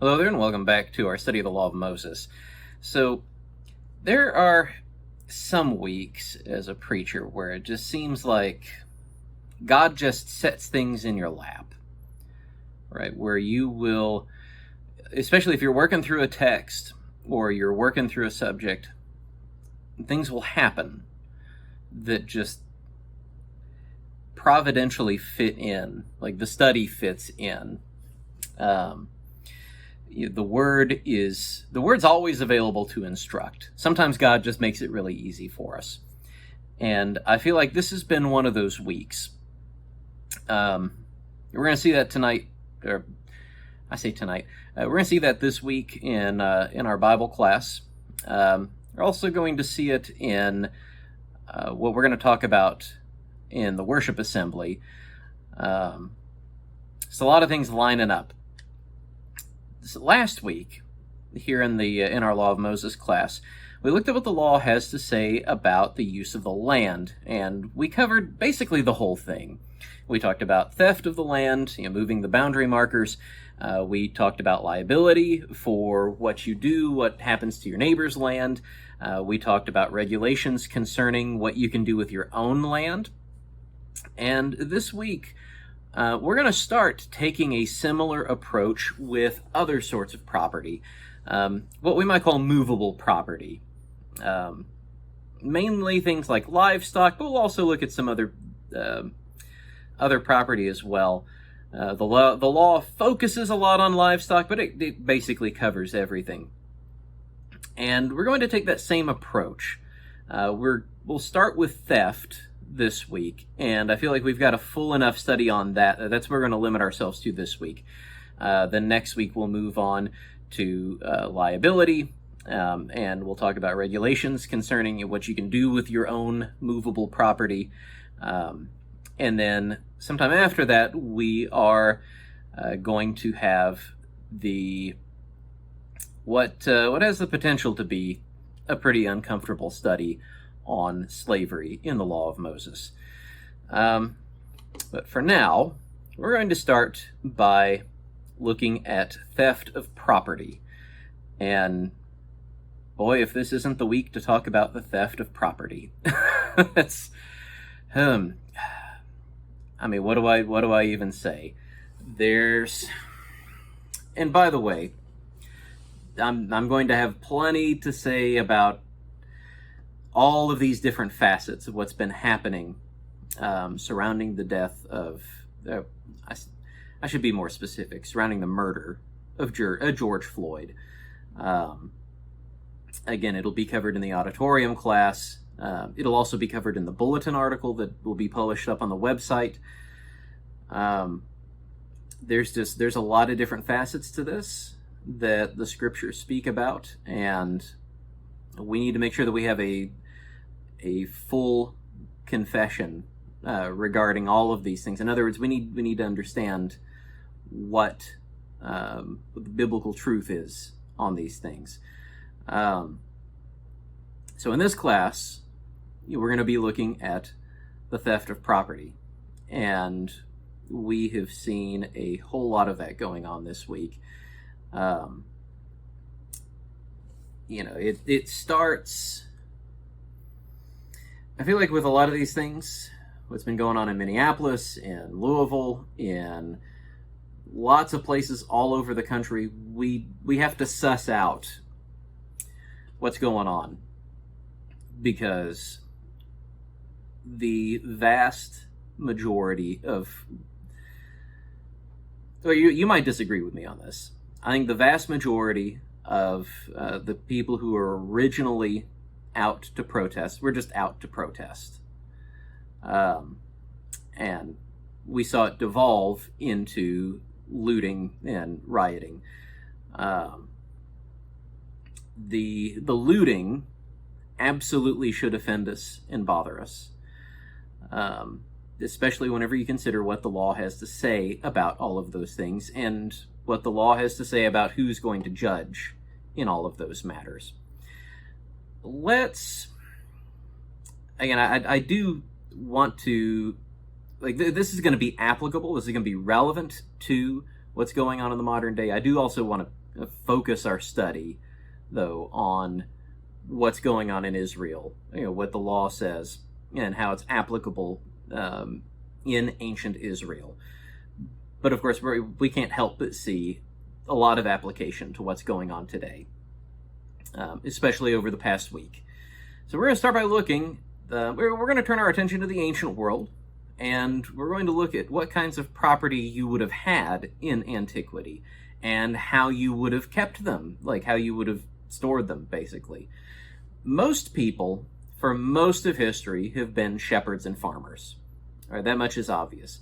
Hello there, and welcome back to our study of the Law of Moses. So, there are some weeks as a preacher where it just seems like God just sets things in your lap, right? Where you will, especially if you're working through a text or you're working through a subject, things will happen that just providentially fit in, like the study fits in. The word's always available to instruct. Sometimes God just makes it really easy for us. And I feel like this has been one of those weeks. We're going to see that tonight, or I say tonight. We're going to see that this week in our Bible class. We're also going to see it in what we're going to talk about in the worship assembly. So a lot of things lining up. Last week, here in our Law of Moses class, we looked at what the law has to say about the use of the land, and we covered basically the whole thing. We talked about theft of the land, moving the boundary markers. We talked about liability for what you do, what happens to your neighbor's land. We talked about regulations concerning what you can do with your own land. And this week, we're going to start taking a similar approach with other sorts of property, what we might call movable property. Mainly things like livestock, but we'll also look at some other property as well. The law focuses a lot on livestock, but it basically covers everything. And we're going to take that same approach. We'll start with theft this week, and I feel like we've got a full enough study on that. That's what we're going to limit ourselves to this week. Then next week we'll move on to liability, and we'll talk about regulations concerning what you can do with your own movable property. And then sometime after that, we are going to have what has the potential to be a pretty uncomfortable study on slavery in the Law of Moses. But for now, we're going to start by looking at theft of property. And boy, if this isn't the week to talk about the theft of property. That's, what do I even say? And by the way, I'm going to have plenty to say about all of these different facets of what's been happening surrounding the death of, I should be more specific, surrounding the murder of George Floyd. Again, it'll be covered in the auditorium class. It'll also be covered in the bulletin article that will be published up on the website. There's a lot of different facets to this that the scriptures speak about, and we need to make sure that we have a full confession regarding all of these things. In other words, we need to understand what the biblical truth is on these things. So in this class, we're going to be looking at the theft of property, and we have seen a whole lot of that going on this week. It starts, I feel like with a lot of these things, what's been going on in Minneapolis, in Louisville, in lots of places all over the country, we have to suss out what's going on, because the vast majority of, well, you might disagree with me on this. I think the vast majority of the people who were originally out to protest were just out to protest. And we saw it devolve into looting and rioting. The looting absolutely should offend us and bother us, especially whenever you consider what the law has to say about all of those things, and what the law has to say about who's going to judge in all of those matters. I do want to, this is going to be applicable, this is going to be relevant to what's going on in the modern day. I do also want focus our study, though, on what's going on in Israel, what the law says, and how it's applicable in ancient Israel. But of course, we can't help but see a lot of application to what's going on today, especially over the past week. So we're going to start by looking, we're going to turn our attention to the ancient world, and we're going to look at what kinds of property you would have had in antiquity, and how you would have kept them, like how you would have stored them, basically. Most people, for most of history, have been shepherds and farmers. All right, that much is obvious.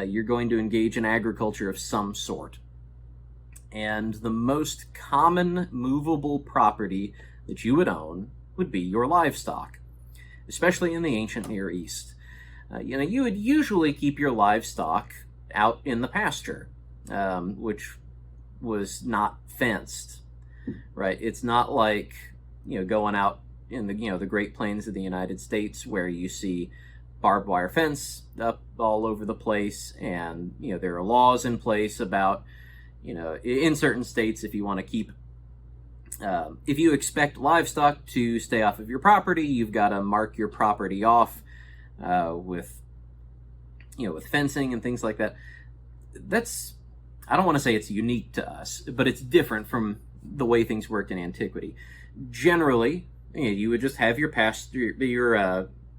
You're going to engage in agriculture of some sort. And the most common movable property that you would own would be your livestock, especially in the ancient Near East. You would usually keep your livestock out in the pasture, which was not fenced, right? It's not like, going out in the Great Plains of the United States where you see barbed wire fence up all over the place, and there are laws in place about, in certain states, if you want to keep, if you expect livestock to stay off of your property, you've got to mark your property off with fencing and things like that. I don't want to say it's unique to us, but it's different from the way things worked in antiquity. Generally, you would just have your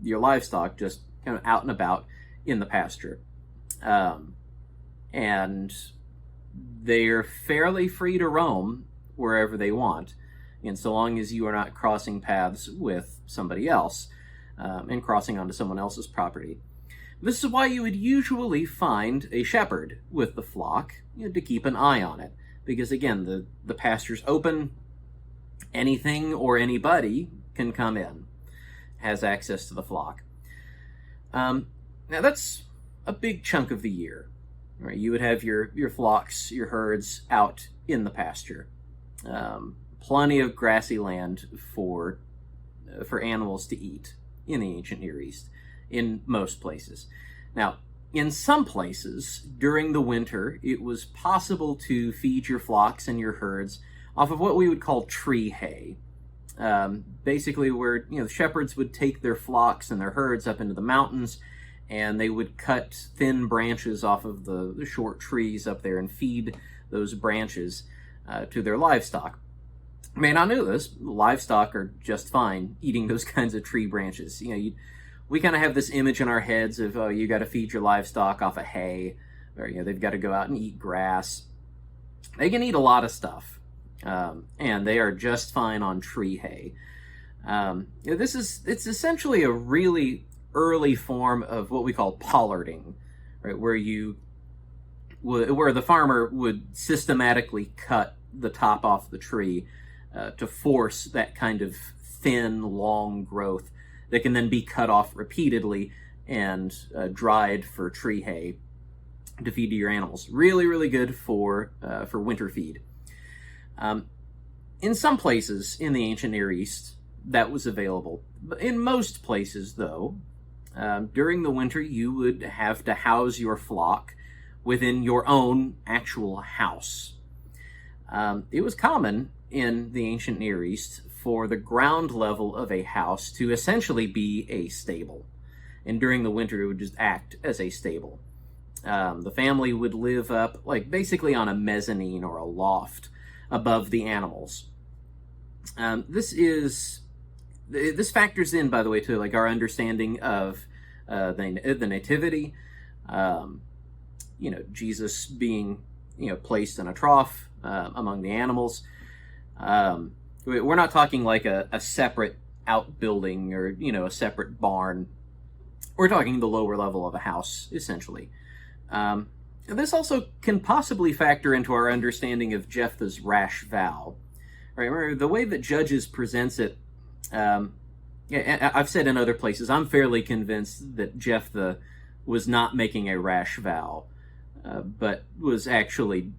livestock just kind of out and about in the pasture, and they're fairly free to roam wherever they want, and so long as you are not crossing paths with somebody else and crossing onto someone else's property. This is why you would usually find a shepherd with the flock, to keep an eye on it, because again, the pasture's open. Anything or anybody can come in, has access to the flock. Now that's a big chunk of the year, right? You would have your flocks, your herds out in the pasture. Plenty of grassy land for animals to eat in the ancient Near East, in most places. Now, in some places, during the winter, it was possible to feed your flocks and your herds off of what we would call tree hay. Basically where, the shepherds would take their flocks and their herds up into the mountains, and they would cut thin branches off of the short trees up there and feed those branches to their livestock. I may not know this, livestock are just fine eating those kinds of tree branches. We kind of have this image in our heads of, you got to feed your livestock off of hay, or they've got to go out and eat grass. They can eat a lot of stuff, and they are just fine on tree hay. It's essentially a really early form of what we call pollarding, right? Where the farmer would systematically cut the top off the tree to force that kind of thin, long growth that can then be cut off repeatedly and dried for tree hay to feed to your animals. Really, really good for winter feed. In some places in the ancient Near East, that was available. But in most places, though, during the winter, you would have to house your flock within your own actual house. It was common in the ancient Near East for the ground level of a house to essentially be a stable. And during the winter, it would just act as a stable. The family would live up, basically on a mezzanine or a loft above the animals. This factors in, by the way, to our understanding of the nativity. Jesus being placed in a trough among the animals. We're not talking like a separate outbuilding or a separate barn. We're talking the lower level of a house, essentially. This also can possibly factor into our understanding of Jephthah's rash vow. Right, remember, the way that Judges presents it, I've said in other places, I'm fairly convinced that Jephthah was not making a rash vow, but was actually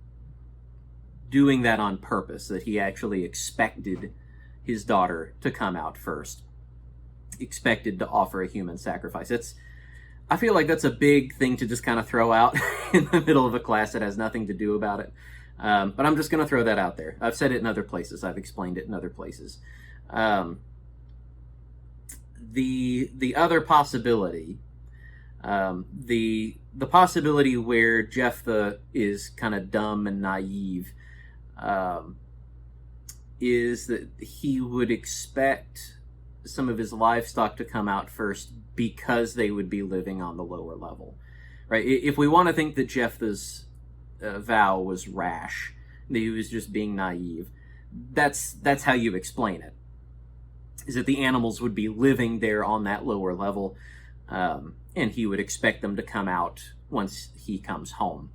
doing that on purpose, that he actually expected his daughter to come out first, expected to offer a human sacrifice. I feel like that's a big thing to just kind of throw out in the middle of a class that has nothing to do about it. But I'm just going to throw that out there. I've said it in other places. I've explained it in other places. The other possibility, the possibility where Jephthah is kind of dumb and naive, is that he would expect some of his livestock to come out first because they would be living on the lower level, right? If we want to think that Jephthah's vow was rash, that he was just being naive, that's how you explain it, is that the animals would be living there on that lower level, and he would expect them to come out once he comes home.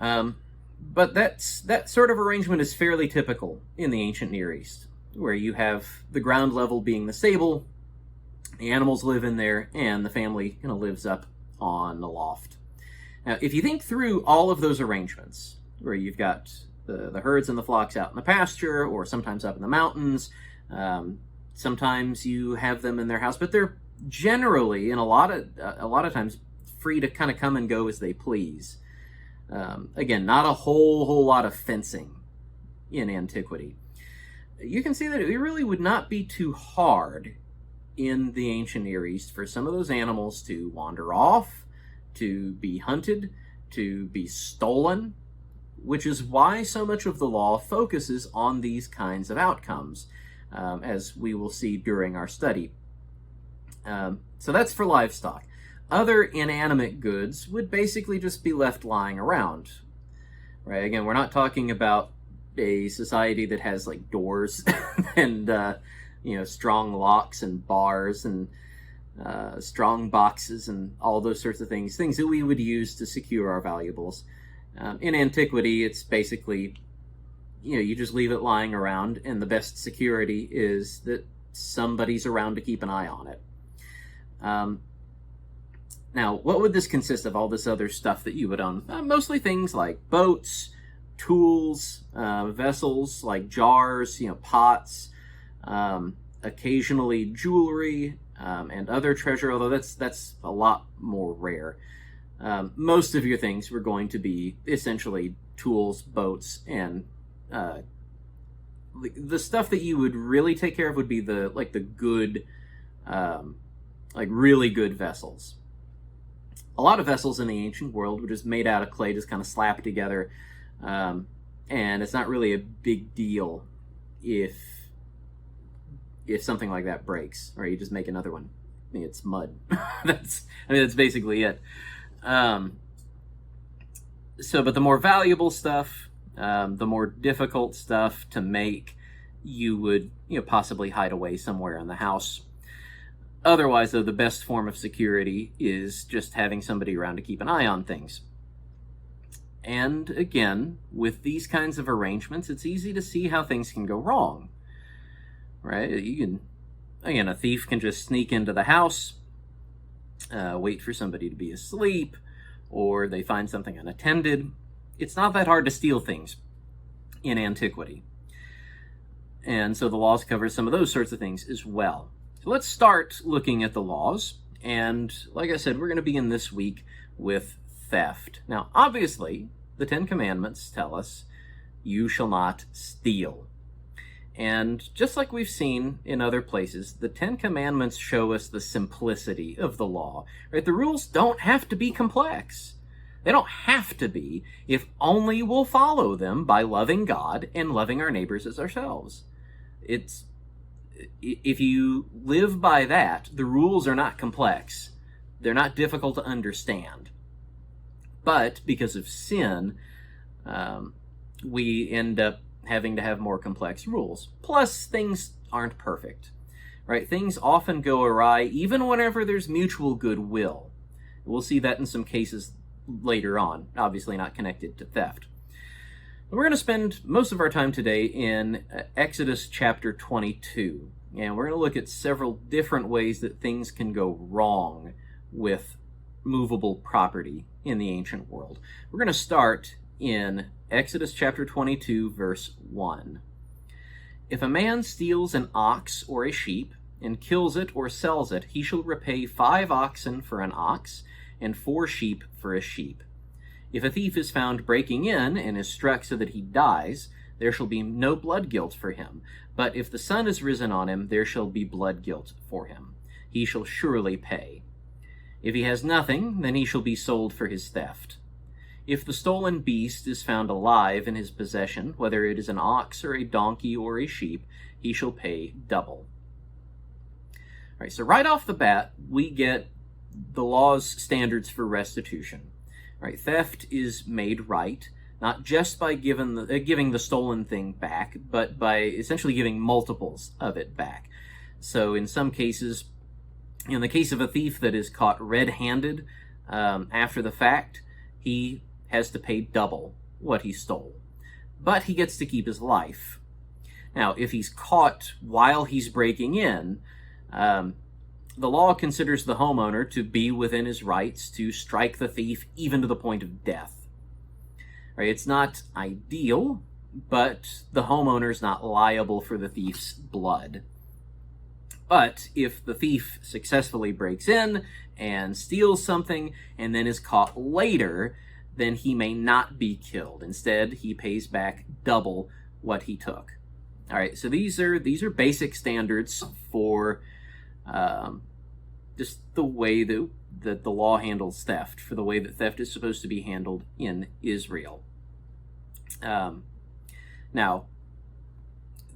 But that sort of arrangement is fairly typical in the ancient Near East, where you have the ground level being the stable, the animals live in there, and the family lives up on the loft. Now, if you think through all of those arrangements, where you've got the herds and the flocks out in the pasture, or sometimes up in the mountains, sometimes you have them in their house, but they're generally, and a lot of times, free to kind of come and go as they please. Again, not a whole lot of fencing in antiquity. You can see that it really would not be too hard in the ancient Near East for some of those animals to wander off, to be hunted, to be stolen, which is why so much of the law focuses on these kinds of outcomes, as we will see during our study. So that's for livestock. Other inanimate goods would basically just be left lying around, right? Again, we're not talking about a society that has like doors and strong locks and bars and strong boxes and all those sorts of things that we would use to secure our valuables. In antiquity, it's basically, you just leave it lying around, and the best security is that somebody's around to keep an eye on it. Now, what would this consist of, all this other stuff that you would own? Mostly things like boats, tools, vessels like jars, pots, occasionally jewelry, and other treasure, although that's a lot more rare. Most of your things were going to be essentially tools, boats, and the stuff that you would really take care of would be the good, really good vessels. A lot of vessels in the ancient world were just made out of clay, just kind of slapped together, and it's not really a big deal if something like that breaks, or you just make another one. I mean, it's mud. That's basically it. But the more valuable stuff, the more difficult stuff to make, you would possibly hide away somewhere in the house. Otherwise, though, the best form of security is just having somebody around to keep an eye on things. And again, with these kinds of arrangements, it's easy to see how things can go wrong, right? A thief can just sneak into the house, wait for somebody to be asleep, or they find something unattended. It's not that hard to steal things in antiquity. And so the laws cover some of those sorts of things as well. So let's start looking at the laws. And like I said, we're going to begin this week with theft. Now, obviously, the Ten Commandments tell us, you shall not steal. And just like we've seen in other places, the Ten Commandments show us the simplicity of the law. Right? The rules don't have to be complex. They don't have to be, if only we'll follow them by loving God and loving our neighbors as ourselves. If you live by that, the rules are not complex. They're not difficult to understand. But because of sin, we end up having to have more complex rules. Plus, things aren't perfect, right? Things often go awry, even whenever there's mutual goodwill. We'll see that in some cases later on, obviously not connected to theft. We're going to spend most of our time today in Exodus chapter 22, and we're going to look at several different ways that things can go wrong with movable property in the ancient world. We're going to start in Exodus chapter 22, verse 1. If a man steals an ox or a sheep and kills it or sells it, he shall repay 5 oxen for an ox and 4 sheep for a sheep. If a thief is found breaking in and is struck so that he dies, there shall be no blood guilt for him. But if the sun is risen on him, there shall be blood guilt for him. He shall surely pay. If he has nothing, then he shall be sold for his theft. If the stolen beast is found alive in his possession, whether it is an ox or a donkey or a sheep, he shall pay double. All right, so right off the bat, we get the law's standards for restitution. All right, theft is made right, not just by giving the stolen thing back, but by essentially giving multiples of it back. So in some cases, in the case of a thief that is caught red-handed after the fact, he has to pay double what he stole. But he gets to keep his life. Now, if he's caught while he's breaking in, the law considers the homeowner to be within his rights to strike the thief even to the point of death. Right? It's not ideal, but the homeowner is not liable for the thief's blood. But if the thief successfully breaks in and steals something and then is caught later, then he may not be killed. Instead, he pays back double what he took. All right, so these are basic standards for just the way that the law handles theft, for the way that theft is supposed to be handled in Israel. Now,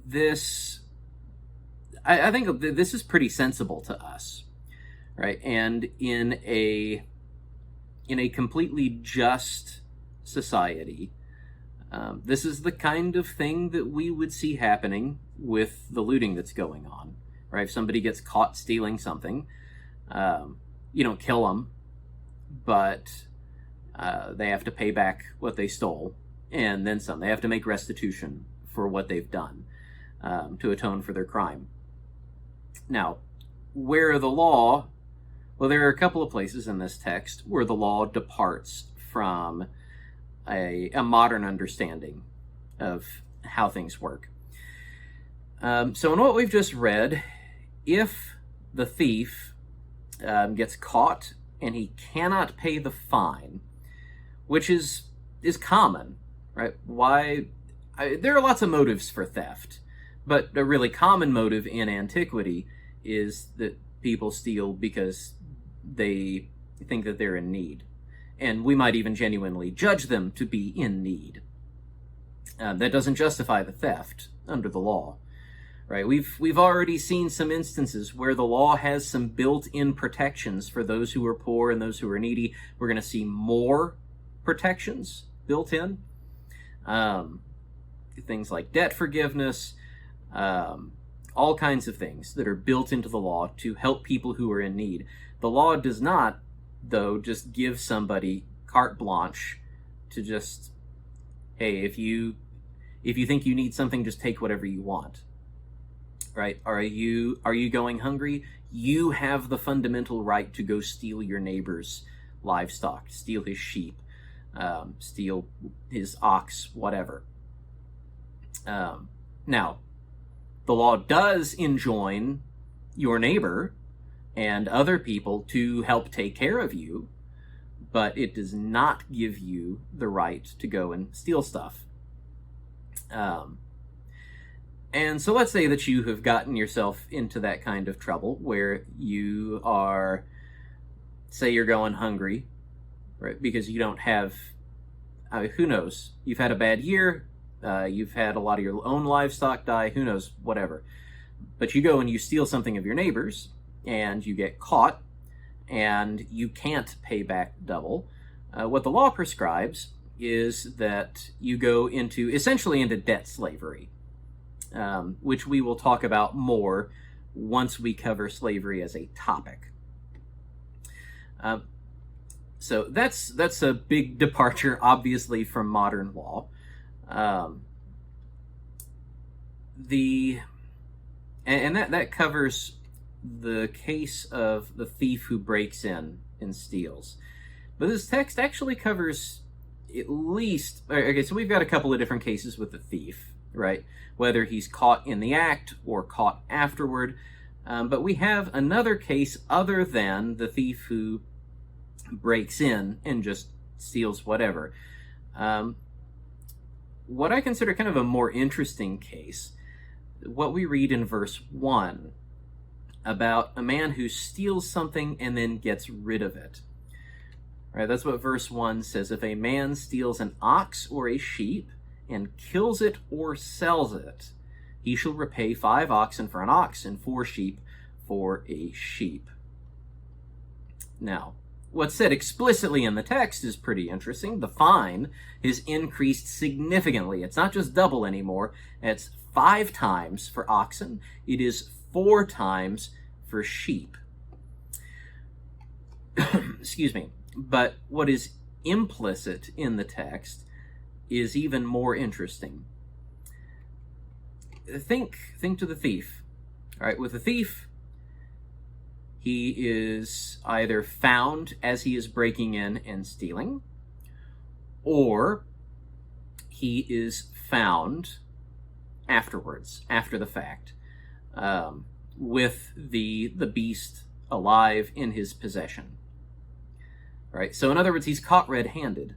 this, I think this is pretty sensible to us, right? And in a completely just society, this is the kind of thing that we would see happening with the looting that's going on, right? If somebody gets caught stealing something, you don't kill them, but they have to pay back what they stole, and then some. They have to make restitution for what they've done to atone for their crime. Now, where the law, well, there are a couple of places in this text where the law departs from a modern understanding of how things work. So in what we've just read, if the thief gets caught and he cannot pay the fine, which is common, right? There are lots of motives for theft, but a really common motive in antiquity is that people steal because they think that they're in need. And we might even genuinely judge them to be in need. That doesn't justify the theft under the law, right? We've already seen some instances where the law has some built-in protections for those who are poor and those who are needy. We're going to see more protections built in. Things like debt forgiveness, all kinds of things that are built into the law to help people who are in need. The law does not, though, just give somebody carte blanche to just, hey, if you think you need something, just take whatever you want. Right? Are you going hungry? You have the fundamental right to go steal your neighbor's livestock, steal his sheep, steal his ox, whatever. Now, the law does enjoin your neighbor and other people to help take care of you, but it does not give you the right to go and steal stuff. And so let's say that you have gotten yourself into that kind of trouble where you are, say you're going hungry, right? Because you don't have, who knows? You've had a bad year. You've had a lot of your own livestock die. Who knows? Whatever. But you go and you steal something of your neighbor's, and you get caught, and you can't pay back double. What the law prescribes is that you go essentially into debt slavery, which we will talk about more once we cover slavery as a topic. So that's a big departure, obviously, from modern law. That covers the case of the thief who breaks in and steals. But this text actually covers at least, okay, so we've got a couple of different cases with the thief, right? Whether he's caught in the act or caught afterward. But we have another case other than the thief who breaks in and just steals whatever. What I consider kind of a more interesting case, what we read in verse 1 about a man who steals something and then gets rid of it. Right, that's what verse 1 says. If a man steals an ox or a sheep and kills it or sells it, he shall repay 5 oxen for an ox and 4 sheep for a sheep. Now, what's said explicitly in the text is pretty interesting. The fine is increased significantly. It's not just double anymore. It's 5 times for oxen. It is 4 times for sheep. Excuse me. But what is implicit in the text is even more interesting. Think to the thief. All right, with the thief, he is either found as he is breaking in and stealing, or he is found afterwards, after the fact, with the beast alive in his possession. Right? So in other words, he's caught red-handed.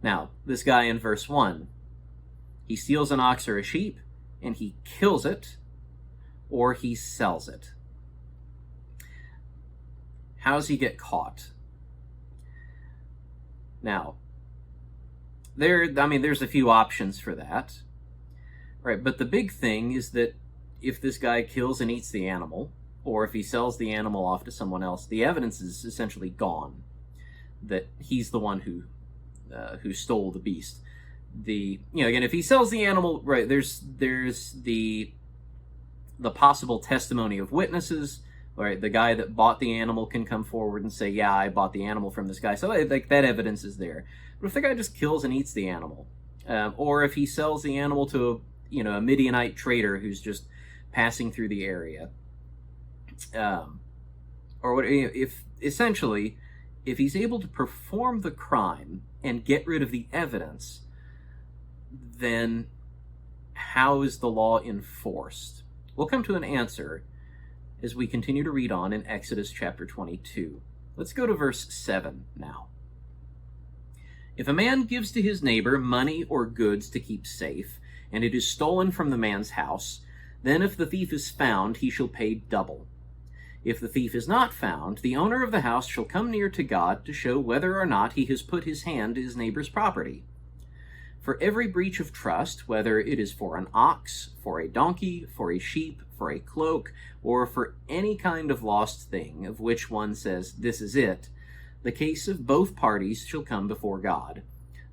Now, this guy in verse 1, he steals an ox or a sheep, and he kills it, or he sells it. How does he get caught? Now, there's a few options for that, right? But the big thing is that if this guy kills and eats the animal, or if he sells the animal off to someone else, the evidence is essentially gone that he's the one who stole the beast. Again, if he sells the animal, right, there's the possible testimony of witnesses. Right, the guy that bought the animal can come forward and say, yeah, I bought the animal from this guy. So like that evidence is there. But if the guy just kills and eats the animal, or if he sells the animal to a Midianite trader who's just passing through the area, or what, if he's able to perform the crime and get rid of the evidence, then how is the law enforced? We'll come to an answer as we continue to read on in Exodus chapter 22. Let's go to verse 7 now. If a man gives to his neighbor money or goods to keep safe, and it is stolen from the man's house, then if the thief is found, he shall pay double. If the thief is not found, the owner of the house shall come near to God to show whether or not he has put his hand to his neighbor's property. For every breach of trust, whether it is for an ox, for a donkey, for a sheep, for a cloak, or for any kind of lost thing of which one says, this is it, the case of both parties shall come before God.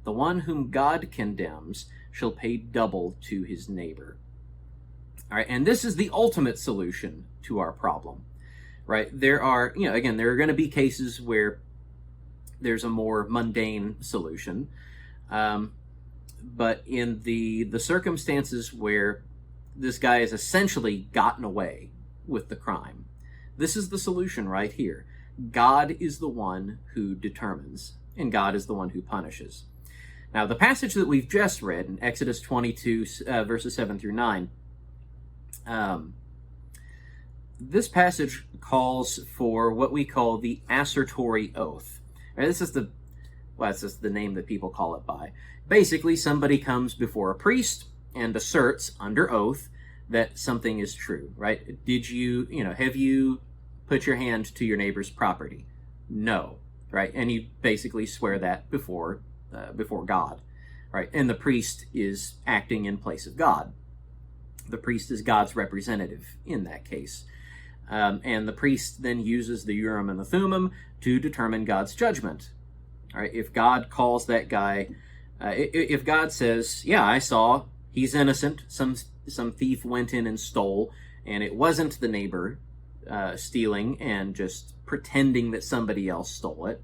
The one whom God condemns shall pay double to his neighbor. All right, and this is the ultimate solution to our problem. Right? There are going to be cases where there's a more mundane solution. But in the circumstances where this guy has essentially gotten away with the crime, this is the solution right here. God is the one who determines, and God is the one who punishes. Now, the passage that we've just read in Exodus 22, verses 7 through 9, this passage calls for what we call the assertory oath. Right, this is that's just the name that people call it by. Basically, somebody comes before a priest and asserts under oath that something is true, right? Have you put your hand to your neighbor's property? No, right? And you basically swear that before God, right? And the priest is acting in place of God. The priest is God's representative in that case. And the priest then uses the Urim and the Thummim to determine God's judgment. All right, if God calls that guy, if God says, yeah, I saw, he's innocent, some thief went in and stole, and it wasn't the neighbor stealing and just pretending that somebody else stole it,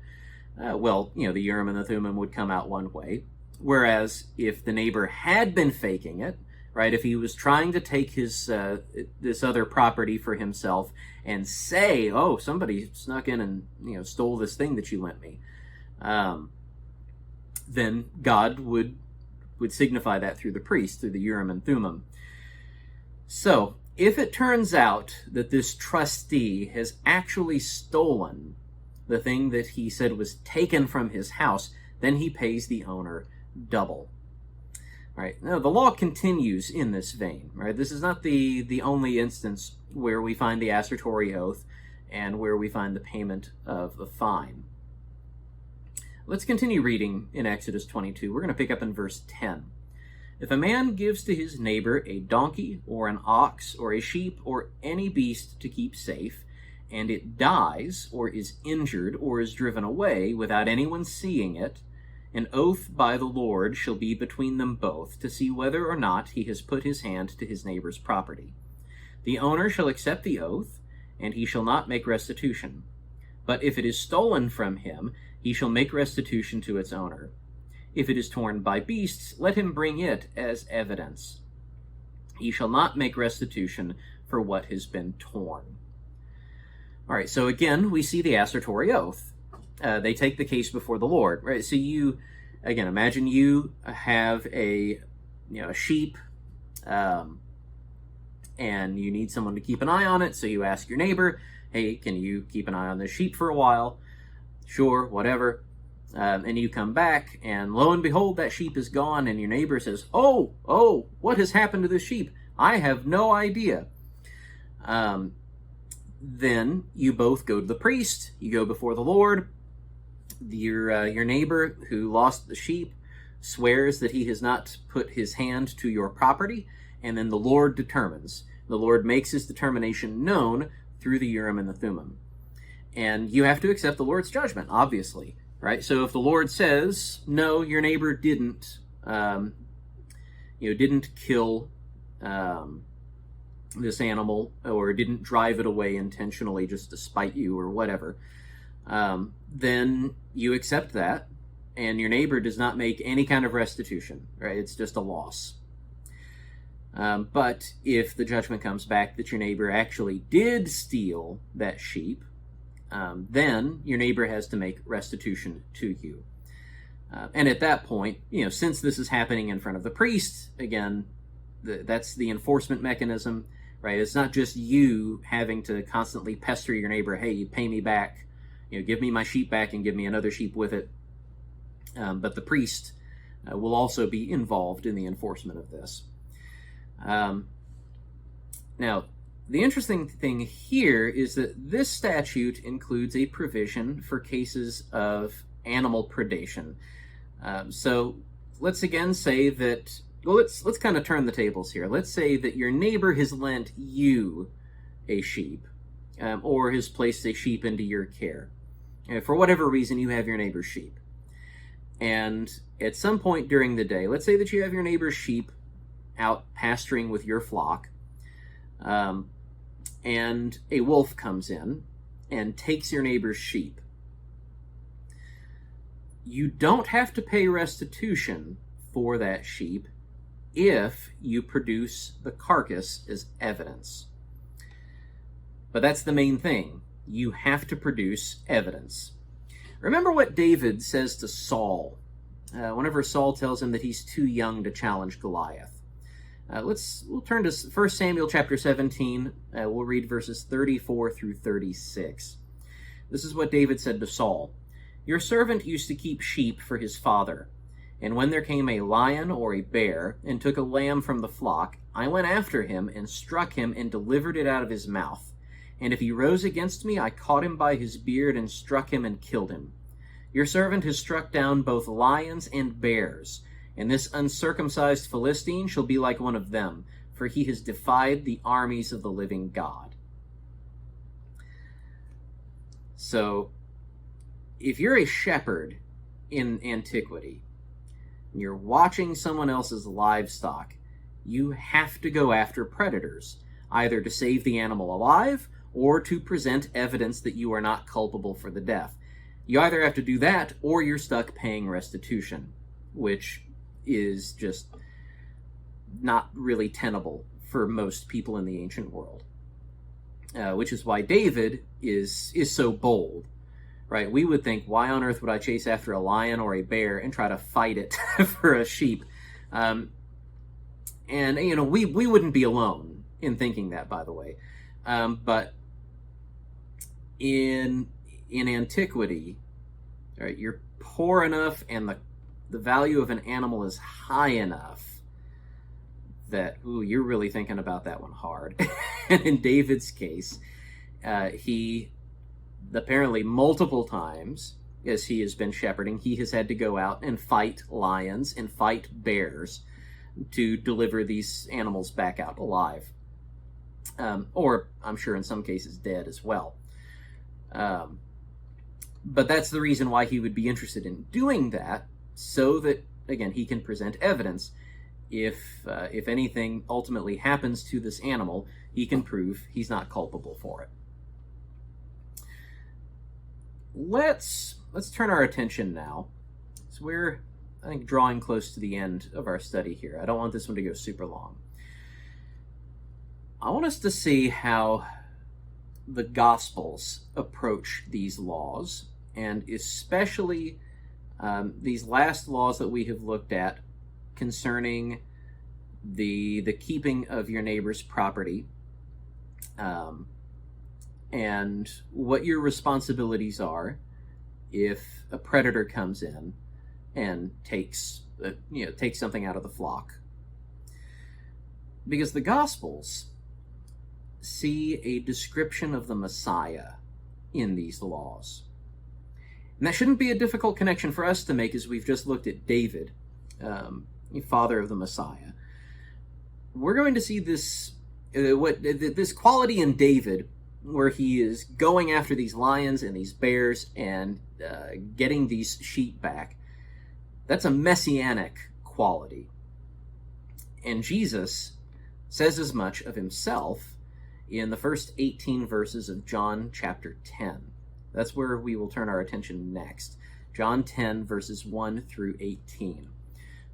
the Urim and the Thummim would come out one way. Whereas if the neighbor had been faking it, right, if he was trying to take his this other property for himself and say, oh, somebody snuck in and stole this thing that you lent me, then God would signify that through the priest, through the Urim and Thummim. So if it turns out that this trustee has actually stolen the thing that he said was taken from his house, then he pays the owner double. All right. Now, the law continues in this vein. Right? This is not the only instance where we find the assertory oath and where we find the payment of the fine. Let's continue reading in Exodus 22. We're going to pick up in verse 10. If a man gives to his neighbor a donkey or an ox or a sheep or any beast to keep safe, and it dies or is injured or is driven away without anyone seeing it, an oath by the Lord shall be between them both to see whether or not he has put his hand to his neighbor's property. The owner shall accept the oath, and he shall not make restitution. But if it is stolen from him, he shall make restitution to its owner. If it is torn by beasts, let him bring it as evidence. He shall not make restitution for what has been torn. All right, so again, we see the assertory oath. They take the case before the Lord, right? So you, again, imagine you have a sheep, and you need someone to keep an eye on it. So you ask your neighbor, "Hey, can you keep an eye on this sheep for a while?" Sure, whatever. And you come back, and lo and behold, that sheep is gone, and your neighbor says, "Oh, what has happened to this sheep? I have no idea." Then you both go to the priest. You go before the Lord. Your neighbor who lost the sheep swears that he has not put his hand to your property, and then the Lord determines. The Lord makes his determination known through the Urim and the Thummim. And you have to accept the Lord's judgment, obviously, right? So if the Lord says, no, your neighbor didn't kill this animal, or didn't drive it away intentionally just to spite you or whatever, then you accept that, and your neighbor does not make any kind of restitution, right? It's just a loss. But if the judgment comes back that your neighbor actually did steal that sheep, then your neighbor has to make restitution to you. And at that point, since this is happening in front of the priest, again, that's the enforcement mechanism, right? It's not just you having to constantly pester your neighbor, "Hey, you pay me back, give me my sheep back and give me another sheep with it." But the priest will also be involved in the enforcement of this. Now, the interesting thing here is that this statute includes a provision for cases of animal predation. So let's again say that, well, let's kind of turn the tables here. Let's say that your neighbor has lent you a sheep, or has placed a sheep into your care. For whatever reason, you have your neighbor's sheep. And at some point during the day, let's say that you have your neighbor's sheep out pasturing with your flock, and a wolf comes in and takes your neighbor's sheep. You don't have to pay restitution for that sheep if you produce the carcass as evidence. But that's the main thing. You have to produce evidence. Remember what David says to Saul whenever Saul tells him that he's too young to challenge Goliath. We'll turn to 1 Samuel chapter 17. We'll read verses 34 through 36. This is what David said to Saul. "Your servant used to keep sheep for his father, and when there came a lion or a bear and took a lamb from the flock, I went after him and struck him and delivered it out of his mouth. And if he rose against me, I caught him by his beard and struck him and killed him. Your servant has struck down both lions and bears, and this uncircumcised Philistine shall be like one of them, for he has defied the armies of the living God." So, if you're a shepherd in antiquity, and you're watching someone else's livestock, you have to go after predators, either to save the animal alive or to present evidence that you are not culpable for the death. You either have to do that or you're stuck paying restitution, which is just not really tenable for most people in the ancient world. Which is why David is so bold, right? We would think, why on earth would I chase after a lion or a bear and try to fight it for a sheep? And we wouldn't be alone in thinking that, by the way. But in antiquity, right, you're poor enough and the value of an animal is high enough that, ooh, you're really thinking about that one hard. And in David's case, he apparently multiple times, as he has been shepherding, he has had to go out and fight lions and fight bears to deliver these animals back out alive. Or, I'm sure in some cases, dead as well. But that's the reason why he would be interested in doing that, so that, again, he can present evidence. If anything ultimately happens to this animal, he can prove he's not culpable for it. Let's turn our attention now. So we're, I think, drawing close to the end of our study here. I don't want this one to go super long. I want us to see how the Gospels approach these laws, and especially these last laws that we have looked at concerning the keeping of your neighbor's property, and what your responsibilities are if a predator comes in and takes something out of the flock. Because the Gospels see a description of the Messiah in these laws. And that shouldn't be a difficult connection for us to make, as we've just looked at David, father of the Messiah. We're going to see this quality in David, where he is going after these lions and these bears and getting these sheep back. That's a messianic quality. And Jesus says as much of himself in the first 18 verses of John chapter 10. That's where we will turn our attention next. John 10, verses 1 through 18.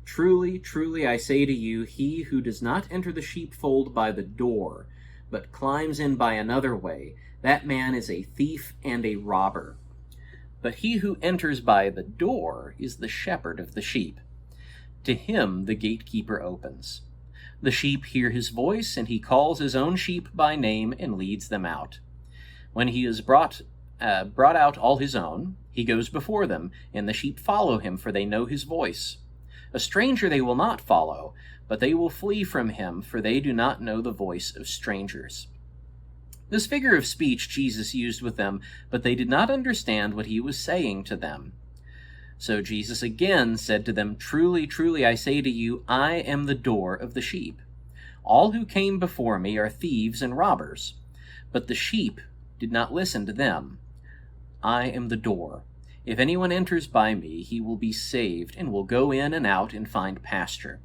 Truly, truly, I say to you, he who does not enter the sheepfold by the door, but climbs in by another way, that man is a thief and a robber. But he who enters by the door is the shepherd of the sheep. To him the gatekeeper opens. The sheep hear his voice, and he calls his own sheep by name and leads them out. When he has brought out all his own, he goes before them, and the sheep follow him, for they know his voice. A stranger they will not follow, but they will flee from him, for they do not know the voice of strangers. This figure of speech Jesus used with them, but they did not understand what he was saying to them. So Jesus again said to them, Truly, truly, I say to you, I am the door of the sheep. All who came before me are thieves and robbers, but the sheep did not listen to them. I am the door. If anyone enters by me, he will be saved, and will go in and out and find pasture.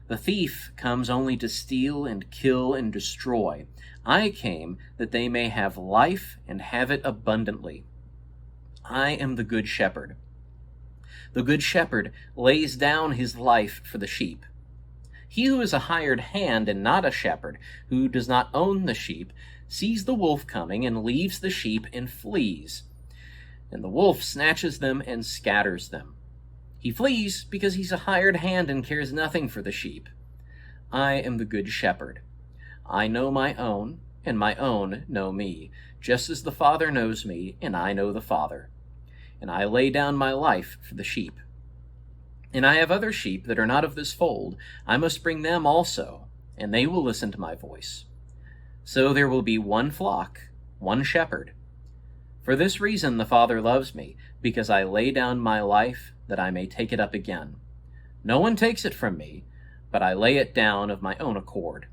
The thief comes only to steal and kill and destroy. I came that they may have life and have it abundantly. I am the good shepherd. The good shepherd lays down his life for the sheep. He who is a hired hand and not a shepherd, who does not own the sheep, sees the wolf coming and leaves the sheep and flees. And the wolf snatches them and scatters them. He flees because he's a hired hand and cares nothing for the sheep. I am the good shepherd. I know my own, and my own know me, just as the Father knows me, and I know the Father. And I lay down my life for the sheep. And I have other sheep that are not of this fold. I must bring them also, and they will listen to my voice. So there will be one flock, one shepherd. For this reason the Father loves me, because I lay down my life that I may take it up again. No one takes it from me, but I lay it down of my own accord.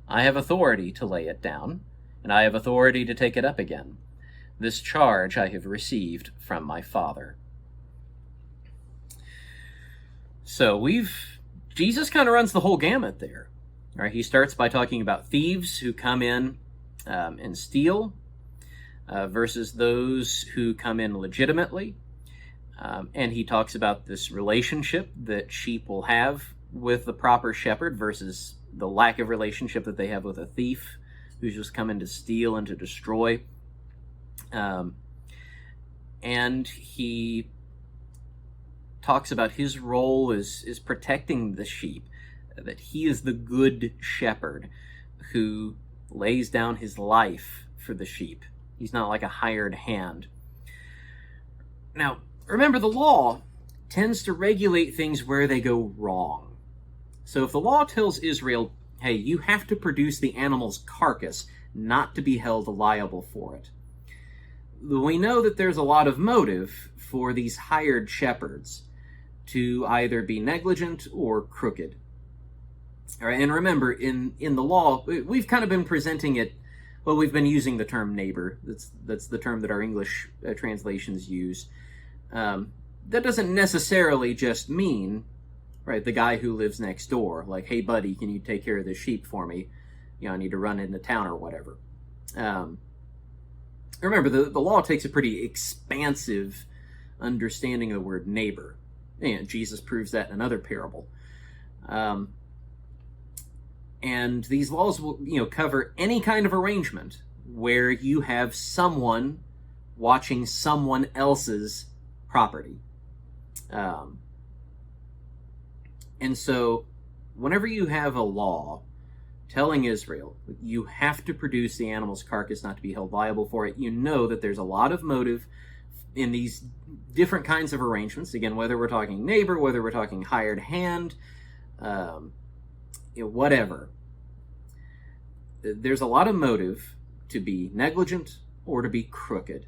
I have authority to lay it down, and I have authority to take it up again. This charge I have received from my Father. So Jesus kind of runs the whole gamut there. All right, he starts by talking about thieves who come in and steal, versus those who come in legitimately. And he talks about this relationship that sheep will have with the proper shepherd versus the lack of relationship that they have with a thief who's just come in to steal and to destroy. And he talks about his role is protecting the sheep, that he is the good shepherd who lays down his life for the sheep. He's not like a hired hand. Now, remember, the law tends to regulate things where they go wrong. So if the law tells Israel, hey, you have to produce the animal's carcass not to be held liable for it, we know that there's a lot of motive for these hired shepherds to either be negligent or crooked. All right, and remember, in the law, we've kind of been presenting it, well, we've been using the term neighbor. That's the term that our English translations use. That doesn't necessarily just mean, right, the guy who lives next door. Like, hey, buddy, can you take care of this sheep for me? You know, I need to run into town or whatever. Remember, the law takes a pretty expansive understanding of the word neighbor. And Jesus proves that in another parable. And these laws will, cover any kind of arrangement where you have someone watching someone else's property. And so, whenever you have a law telling Israel you have to produce the animal's carcass not to be held liable for it, you know that there's a lot of motive in these different kinds of arrangements. Again, whether we're talking neighbor, whether we're talking hired hand, whatever. There's a lot of motive to be negligent or to be crooked.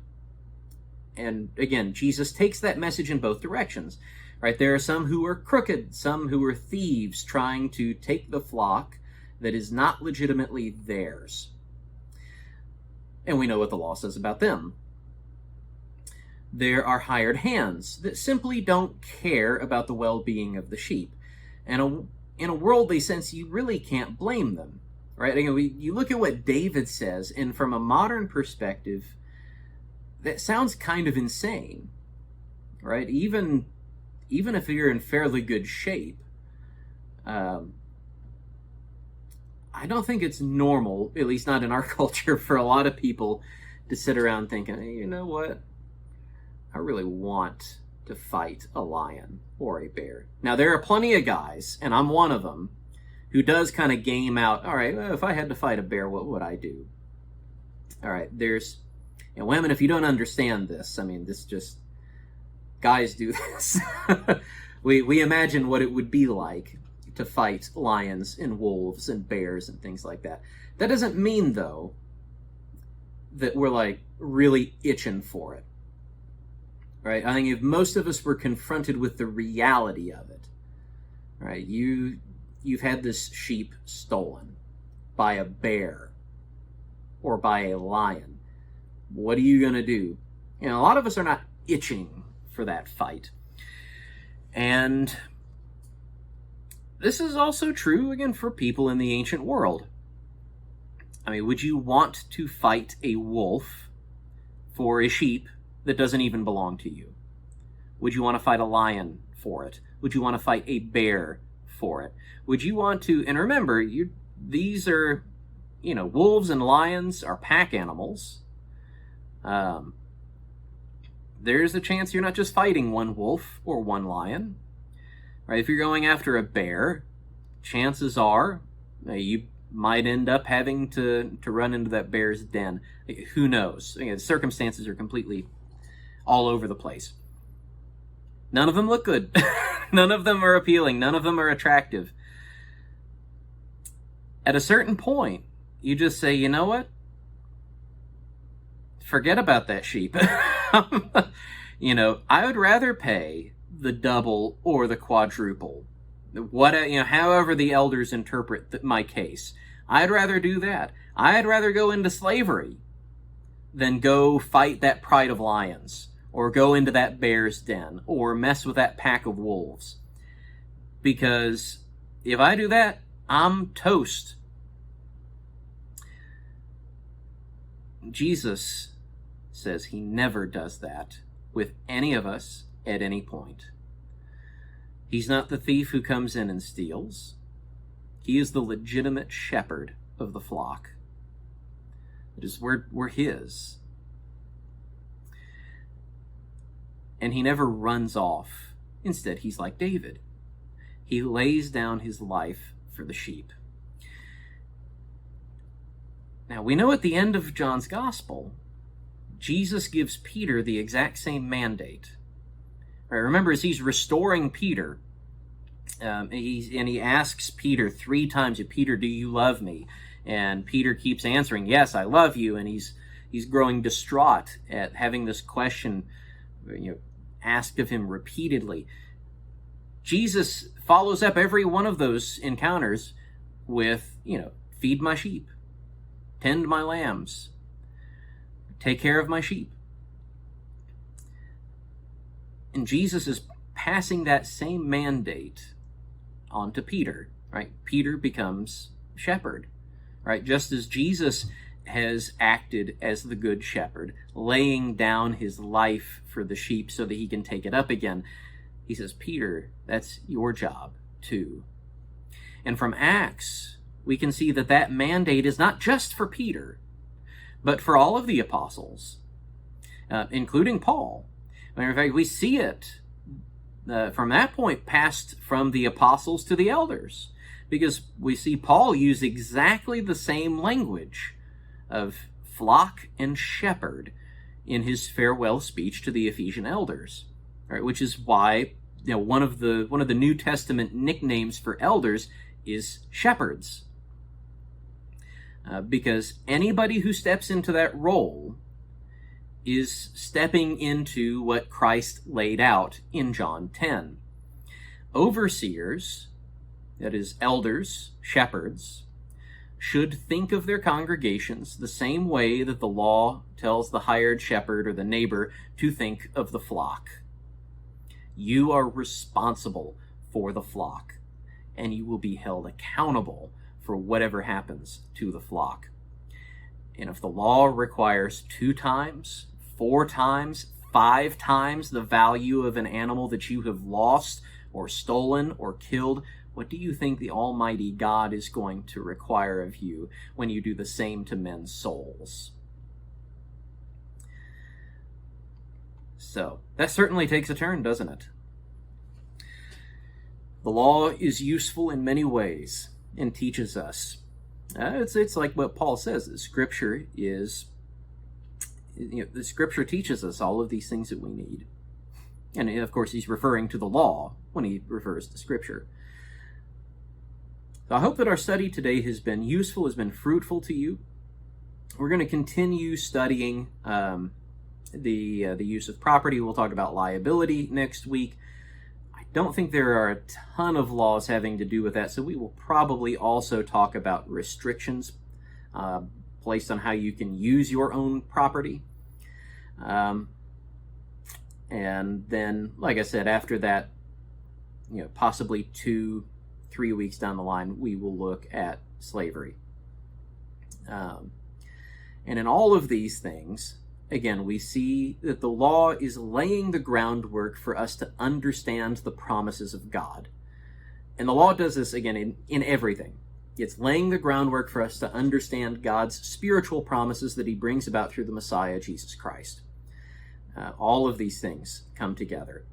And again, Jesus takes that message in both directions. Right? There are some who are crooked, some who are thieves trying to take the flock that is not legitimately theirs. And we know what the law says about them. There are hired hands that simply don't care about the well-being of the sheep. And in a worldly sense, you really can't blame them. Right? You look at what David says, and from a modern perspective, that sounds kind of insane. Right? Even if you're in fairly good shape, I don't think it's normal, at least not in our culture, for a lot of people to sit around thinking, hey, you know what? I really want to fight a lion or a bear. Now, there are plenty of guys, and I'm one of them, who does kind of game out, all right, well, if I had to fight a bear, what would I do? All right, women, if you don't understand this, this just, guys do this. we imagine what it would be like to fight lions and wolves and bears and things like that. That doesn't mean, though, that we're like really itching for it. Right? I think if most of us were confronted with the reality of it, right? You've had this sheep stolen by a bear or by a lion. What are you going to do? A lot of us are not itching for that fight. And this is also true, again, for people in the ancient world. Would you want to fight a wolf for a sheep that doesn't even belong to you? Would you want to fight a lion for it? Would you want to fight a bear for it? Would you want to, and remember, these are, wolves and lions are pack animals. There's a chance you're not just fighting one wolf or one lion. Right? If you're going after a bear, chances are you might end up having to run into that bear's den. Who knows? The circumstances are completely all over the place. None of them look good. None of them are appealing. None of them are attractive. At a certain point, you just say, you know what? Forget about that sheep. I would rather pay the double or the quadruple. However the elders interpret my case. I'd rather do that. I'd rather go into slavery than go fight that pride of lions, or go into that bear's den, or mess with that pack of wolves. Because if I do that, I'm toast. Jesus says he never does that with any of us at any point. He's not the thief who comes in and steals. He is the legitimate shepherd of the flock. It is we're his. And he never runs off. Instead, he's like David. He lays down his life for the sheep. Now, we know at the end of John's Gospel, Jesus gives Peter the exact same mandate. Right? Remember, as he's restoring Peter, he asks Peter 3 times, Peter, do you love me? And Peter keeps answering, yes, I love you. And he's growing distraught at having this question asked of him repeatedly. Jesus follows up every one of those encounters with, feed my sheep, tend my lambs, take care of my sheep. And Jesus is passing that same mandate on to Peter, right? Peter becomes shepherd, right? Just as Jesus has acted as the good shepherd, laying down his life for the sheep so that he can take it up again. He says, Peter, that's your job too. And from Acts, we can see that mandate is not just for Peter, but for all of the apostles, including Paul. In fact, we see it from that point passed from the apostles to the elders, because we see Paul use exactly the same language of flock and shepherd in his farewell speech to the Ephesian elders, right? Which is why one of the New Testament nicknames for elders is shepherds, because anybody who steps into that role is stepping into what Christ laid out in John 10. Overseers, that is elders, shepherds, should think of their congregations the same way that the law tells the hired shepherd or the neighbor to think of the flock. You are responsible for the flock, and you will be held accountable for whatever happens to the flock. And if the law requires 2 times, 4 times, 5 times the value of an animal that you have lost or stolen or killed, what do you think the Almighty God is going to require of you when you do the same to men's souls? So, that certainly takes a turn, doesn't it? The law is useful in many ways and teaches us. It's like what Paul says, that Scripture is, the Scripture teaches us all of these things that we need. And of course, he's referring to the law when he refers to Scripture. So I hope that our study today has been useful, has been fruitful to you. We're going to continue studying the use of property. We'll talk about liability next week. I don't think there are a ton of laws having to do with that, so we will probably also talk about restrictions placed on how you can use your own property. And then, like I said, after that, possibly 2-3 weeks down the line, we will look at slavery. And in all of these things, again, we see that the law is laying the groundwork for us to understand the promises of God. And the law does this, again, in everything. It's laying the groundwork for us to understand God's spiritual promises that he brings about through the Messiah, Jesus Christ. All of these things come together.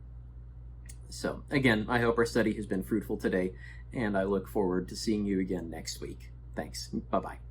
So, again, I hope our study has been fruitful today, and I look forward to seeing you again next week. Thanks. Bye-bye.